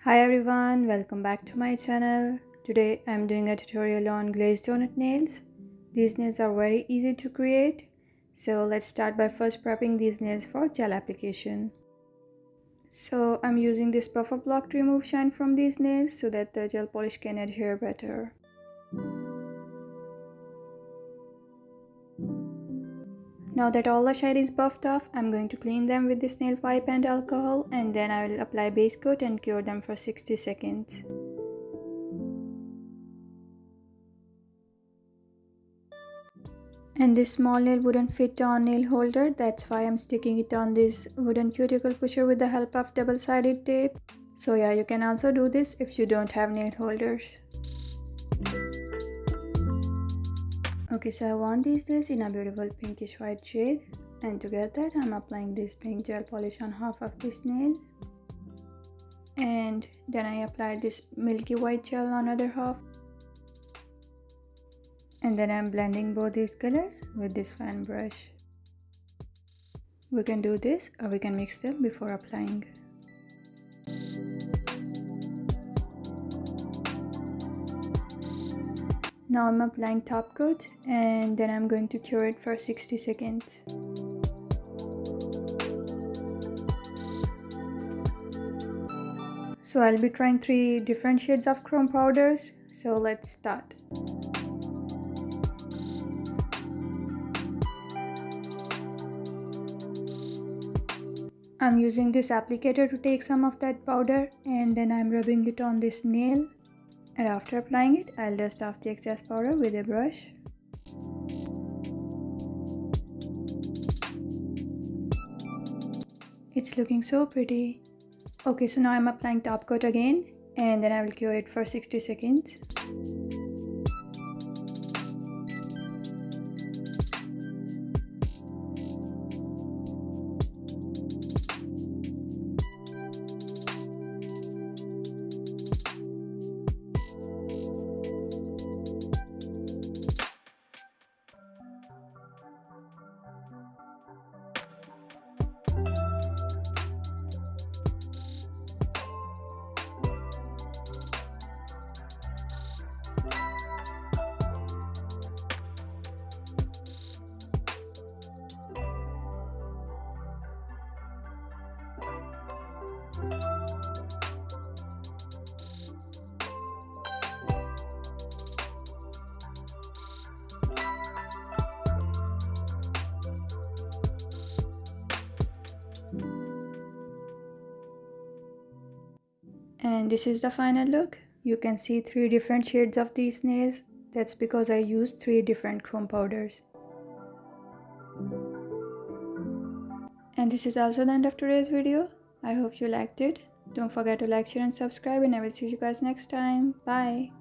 Hi everyone, welcome back to my channel. Today I'm doing a tutorial on glazed donut nails. These nails are very easy to create. So let's start by first prepping these nails for gel application. So I'm using this buffer block to remove shine from these nails so that the gel polish can adhere better. Now that all the shine is buffed off, I'm going to clean them with this nail wipe and alcohol, and then I will apply base coat and cure them for 60 seconds. And this small nail wouldn't fit on nail holder, that's why I'm sticking it on this wooden cuticle pusher with the help of double-sided tape. So yeah, you can also do this if you don't have nail holders. Okay, so I want these nails in a beautiful pinkish white shade, and to get that I'm applying this pink gel polish on half of this nail, and then I apply this milky white gel on other half, and then I'm blending both these colors with this fan brush. We can do this or we can mix them before applying. Now I'm applying top coat and then I'm going to cure it for 60 seconds. So I'll be trying 3 different shades of chrome powders, so let's start. I'm using this applicator to take some of that powder and then I'm rubbing it on this nail. And after applying it, I'll dust off the excess powder with a brush. It's looking so pretty. Okay, so now I'm applying top coat again and then I will cure it for 60 seconds. And this is the final look. You can see 3 different shades of these nails. That's because I used 3 different chrome powders. And this is also the end of today's video. I hope you liked it. Don't forget to like, share and subscribe, and I will see you guys next time. Bye.